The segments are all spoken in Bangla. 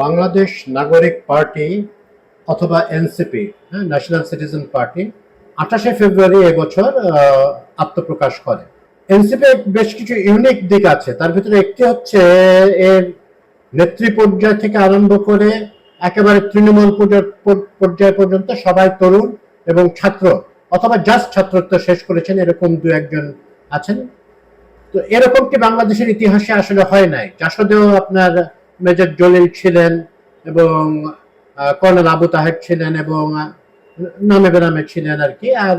বাংলাদেশ নাগরিক পার্টি অথবা এনসিপি, ন্যাশনাল সিটিজেন পার্টি 28 ফেব্রুয়ারি এবছর আত্মপ্রকাশ করে। এনসিপি বেশ কিছু ইউনিক দিক আছে, তার ভিতরে একটি হচ্ছে এর নেত্রী পর্যায় থেকে আরম্ভ করে একেবারে তৃণমূল পর্যায় পর্যন্ত সবাই তরুণ এবং ছাত্র অথবা জাস্ট ছাত্রত্ব শেষ করেছেন এরকম দু একজন আছেন। তো এরকমটি বাংলাদেশের ইতিহাসে আসলে হয় নাই। জাসদেও আপনার মেজর জলিল ছিলেন এবং কর্নেল আবু তাহের ছিলেন এবং নামে বেনামে ছিলেন আর কি। আর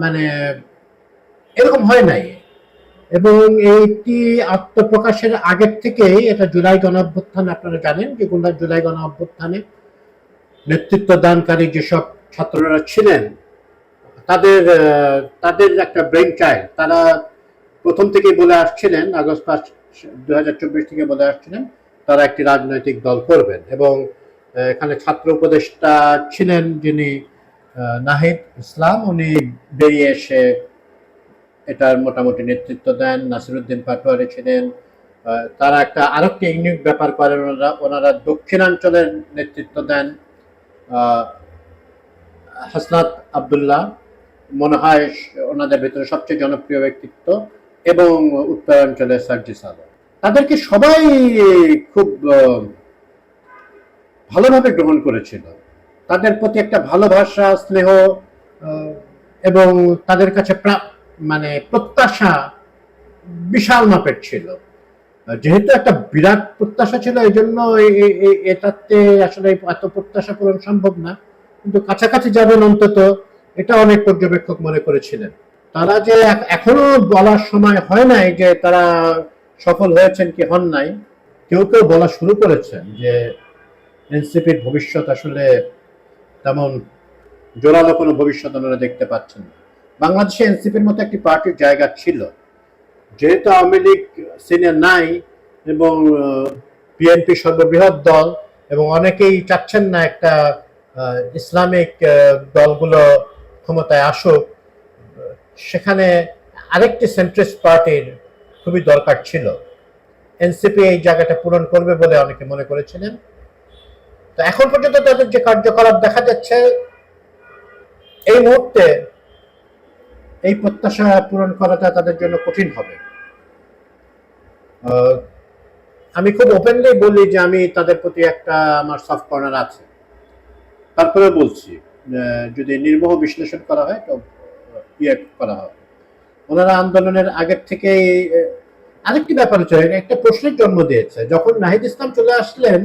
মানে এরকম হয় নাই। এবং এইটি আত্মপ্রকাশের আগের থেকেই এটা জুলাই গণঅভ্যুত্থান, আপনারা জানেন যে জুলাই গণঅভ্যুত্থানে নেতৃত্ব দানকারী যেসব ছাত্ররা ছিলেন তাদের তাদের একটা ব্রেন চাইল্ড, তারা প্রথম থেকেই বলে আসছিলেন, আগস্ট 2024 থেকে বলে আসছিলেন তারা একটি রাজনৈতিক দল করবেন। এবং এখানে ছাত্র উপদেষ্টা ছিলেন যিনি নাহিদ ইসলাম, উনি বেরিয়ে এসে এটার মোটামুটি নেতৃত্ব দেন। নাসিরুদ্দিন পাটোয়ারি ছিলেন। তারা একটা আরেকটি ইউনিক ব্যাপার করেন, ওনারা দক্ষিণাঞ্চলের নেতৃত্ব দেন। হাসনাত আবদুল্লাহ মনে হয় ওনাদের ভিতরে সবচেয়ে জনপ্রিয় ব্যক্তিত্ব, এবং উত্তরাঞ্চলের সার্জিস আলম। তাদেরকে সবাই খুব ভালোভাবে গ্রহণ করেছিল। তাদের প্রতি একটা ভালোবাসা, স্নেহ এবং তাদের কাছে মানে প্রত্যাশা বিশাল মাপের ছিল। যেহেতু একটা বিরাট প্রত্যাশা ছিল, এই জন্য এটাতে আসলে এত প্রত্যাশা পূরণ সম্ভব না, কিন্তু কাছাকাছি যাবেন অন্তত, এটা অনেক পর্যবেক্ষক মনে করেছিলেন। তারা যে এখনো বলার সময় হয় নাই যে তারা সফল হয়েছেন কি হন নাই, কেউ কেউ বলা শুরু করেছেন যে এনসিপির ভবিষ্যৎ আসলে তেমন জোরালো কোনো ভবিষ্যৎ ওনারা দেখতে পাচ্ছেন না। বাংলাদেশে এনসিপির মতো একটি পার্টির জায়গা ছিল, যেহেতু আওয়ামী লীগ সিনিয়র নাই এবং বিএনপি সর্ববৃহৎ দল, এবং অনেকেই চাচ্ছেন না একটা ইসলামিক দলগুলো ক্ষমতায় আসুক, সেখানে আরেকটি সেন্ট্রিস্ট পার্টির খুবই দরকার ছিল। এনসিপি এই জায়গাটা পূরণ করবে বলে অনেকে মনে করেছিলেন। তো এখন পর্যন্ত তাদের যে কার্যকলাপ দেখা যাচ্ছে, এই মুহূর্তে এই প্রত্যাশা পূরণ করাটা তাদের জন্য কঠিন হবে। আমি খুব ওপেনলি বলি যে আমি তাদের প্রতি একটা আমার সফট কর্নার আছে। তারপরে বলছি যদি নির্মোহ বিশ্লেষণ করা হয় তো করা হয়। ওনারা আন্দোলনের আগের থেকেই আরেকটি ব্যাপার হচ্ছে, একটা প্রশ্নের জন্ম দিয়েছে। যখন নাহিদ ইসলাম চলে আসলেন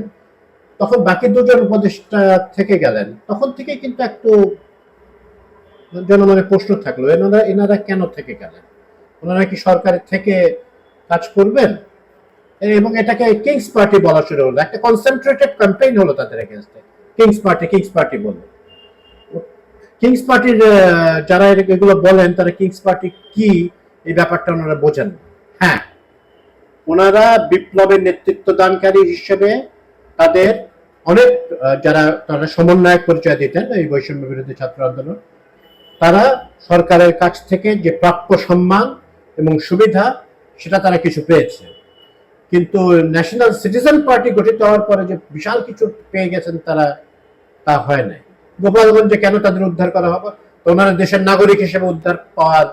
তখন বাকি দুজন উপদেষ্টা থেকে গেলেন, তখন থেকে কিন্তু একটু জনমনে প্রশ্ন থাকলো, এনারা কেন থেকে গেলেন? ওনারা কি সরকারের থেকে কাজ করবেন? এবং এটাকে কিংস পার্টি বলা শুরু হলো, একটা কনসেন্ট্রেটেড ক্যাম্পেইন হলো তাদের এগেইনস্টে। কিংস পার্টি বললো। কিংস পার্টির যারা এগুলো বলেন তারা কিংস পার্টি কি এই ব্যাপারটা ওনারা বোঝেন। হ্যাঁ, ওনারা বিপ্লবের নেতৃত্ব দানকারী হিসেবে তাদের অনেক তারা সমন্বয়ক পরিচয় দিতেন এই বৈষম্য বিরোধী ছাত্র আন্দোলন। তারা সরকারের কাছ থেকে যে প্রাপ্য সম্মান এবং সুবিধা সেটা তারা কিছু পেয়েছে, কিন্তু ন্যাশনাল সিটিজেন পার্টি গঠিত হওয়ার পরে যে বিশাল কিছু পেয়ে গেছেন তারা, তা হয় নাই। গোপালগঞ্জে কেন তাদের উদ্ধার করা হবে? ওনারা দেশের নাগরিক হিসেবে উদ্ধার পাওয়ার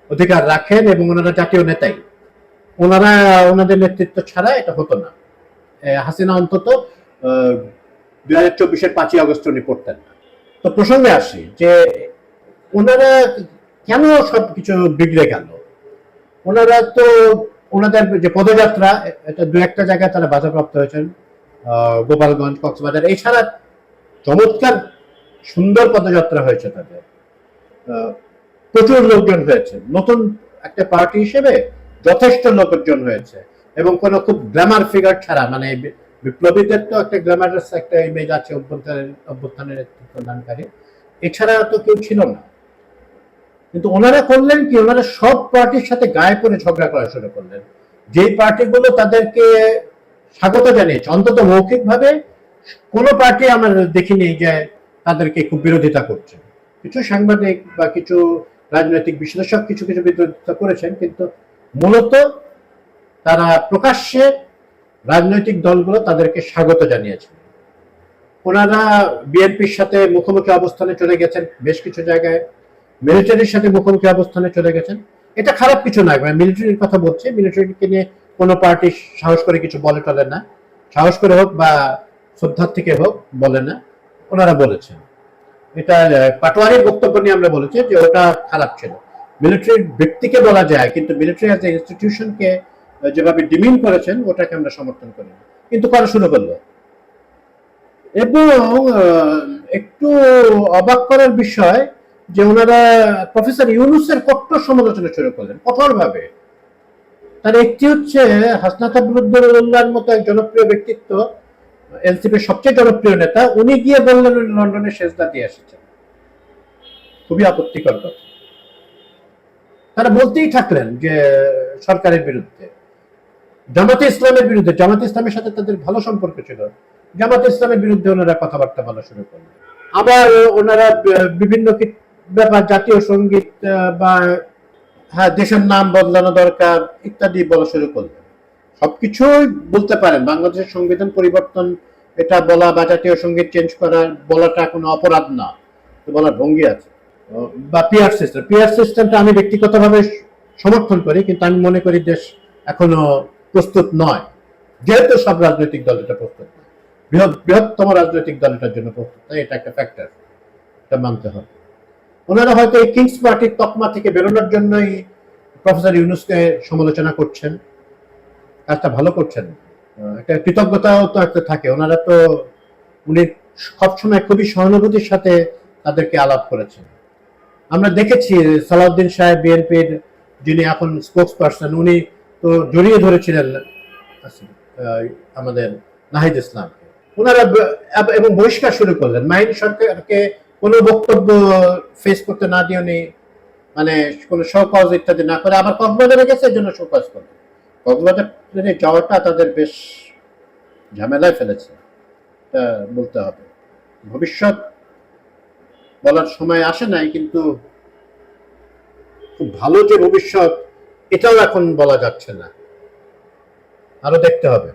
অধিকার রাখেন এবং ওনারা জাতীয় নেতাই। ওনাদের নেতৃত্ব ছাড়া এটা হতো না। হাসিনা অন্তত 2024-এর 5ই আগস্ট উনি পড়তেন না। তো প্রসঙ্গে আসি যে ওনারা কেন সবকিছু বিগড়ে গেল। ওনারা তো ওনাদের যে পদযাত্রা, এটা দু একটা জায়গায় তারা বাধাপ্রাপ্ত হয়েছেন, গোপালগঞ্জ, কক্সবাজার, এছাড়া চমৎকার সুন্দর পদযাত্রা হয়েছে তাদের, প্রচুর লোকজন হয়েছে। নতুন একটা পার্টি হিসেবে যথেষ্ট লোকজন হয়েছে, এবং কোনো খুব গ্ল্যামার ফিগার ছাড়া, মানে বিপ্লবীদের তো একটা গ্ল্যামারাস একটা ইমেজ আছে অভ্যুত্থানের নেতৃত্ব দানকারী, এছাড়া তো কেউ ছিল না। কিন্তু ওনারা করলেন কি, ওনারা সব পার্টির সাথে গায়ে পড়ে ঝগড়া করা শুরু করলেন। যেই পার্টিগুলো তাদেরকে স্বাগত জানিয়েছে, অন্তত মৌখিকভাবে কোনো পার্টি আমরা দেখিনি যে তাদেরকে খুব বিরোধিতা করছে। কিছু সাংবাদিক বা কিছু রাজনৈতিক বিশ্লেষক কিছু বিরোধিতা করেছেন, কিন্তু মূলত তারা প্রকাশ্যে রাজনৈতিক দলগুলো তাদেরকে স্বাগত জানিয়েছে। ওনারা বিএনপির সাথে মুখোমুখি অবস্থানে চলে গেছেন, বেশ কিছু জায়গায় মিলিটারির সাথে মুখোমুখি অবস্থানে চলে গেছেন। এটা খারাপ কিছু নয়, মানে মিলিটারির কথা বলছে, মিলিটারিকে নিয়ে কোনো পার্টি সাহস করে কিছু বলে টলে না, সাহস করে হোক বা শ্রদ্ধার থেকে হোক বলে না, ওনারা বলেছেন। এটা পাটোয়ারির বক্তব্য নিয়ে আমরা বলেছি যে ওটা খারাপ ছিল। মিলিটারির ব্যক্তিকে বলা যায়, কিন্তু মিলিটারি অ্যাজ এ ইনস্টিটিউশনকে যেভাবে ডিমিন করেছেন ওটাকে আমরা সমর্থন করি না, কিন্তু করা শুরু করলো। এবং একটু অবাক করার বিষয় যে ওনারা প্রফেসর ইউনূসের কঠোর সমালোচনা শুরু করলেন, কঠোরভাবে। তার একটি হচ্ছে হাসনাত আবদুল্লাহর মতো এক জনপ্রিয় ব্যক্তিত্ব, এনসিপির সবচেয়ে জনপ্রিয় নেতা, উনি গিয়ে বললেন উনি লন্ডনে সেজদা দিয়ে এসেছেন। খুবই আপত্তিকর কথা। তারা বলতেই থাকলেন যে সরকারের বিরুদ্ধে, জামাতে ইসলামের বিরুদ্ধে, জামাতে ইসলামের সাথে তাদের ভালো সম্পর্ক ছিল, জামাতে ইসলামের বিরুদ্ধে ওনারা কথাবার্তা বলা শুরু করলেন। আবার ওনারা বিভিন্ন ব্যাপার, জাতীয় সঙ্গীত বা হ্যাঁ দেশের নাম বদলানো দরকার ইত্যাদি বলা শুরু করলেন। সবকিছুই বলতে পারেন, বাংলাদেশের সংবিধান পরিবর্তন এটা বলা বা জাতীয় সঙ্গীত চেঞ্জ করা বলাটা কোনো অপরাধ না, বলার ভঙ্গি আছে। বা পিআর সিস্টেমটা আমি ব্যক্তিগতভাবে সমর্থন করি, কিন্তু আমি মনে করি দেশ এখনো প্রস্তুত নয়, যেহেতু সব রাজনৈতিক দল এটা প্রস্তুত নয়, বৃহত্তম রাজনৈতিক দল এটার জন্য প্রস্তুত নয়, এটা একটা ফ্যাক্টর, এটা মানতে হবে। ওনারা হয়তো এই কিংস পার্টির তকমা থেকে বেরোনোর জন্যই প্রফেসর ইউনূসকে সমালোচনা করছেন, কাজটা ভালো করছেন। একটা কৃতজ্ঞতাও তো একটা থাকে, ওনারা তো উনি সবসময় খুবই সহানুভূতির সাথে তাদেরকে আলাপ করেছেন। আমরা দেখেছি সালাউদ্দিন সাহেব বিএনপির যিনি এখন স্পোক্স পার্সন, উনি তো জড়িয়ে ধরেছিলেন আমাদের নাহিদ ইসলাম, ওনারা এবং বহিষ্কার শুরু করলেন। মাইন সরকারকে কোনো বক্তব্য ফেস করতে না দিয়ে উনি মানে কোনো শোকজ ইত্যাদি না করে আবার কক্সবাজারে গেছে, এর জন্য শোকজ করলেন। কক্সবাজারে যাওয়াটা তাদের বেশ ঝামেলায় ফেলেছে, এটা বলতে হবে। ভবিষ্যৎ বলার সময় আসে নাই, কিন্তু খুব ভালো যে ভবিষ্যৎ এটাও এখন বলা যাচ্ছে না, আরো দেখতে হবে।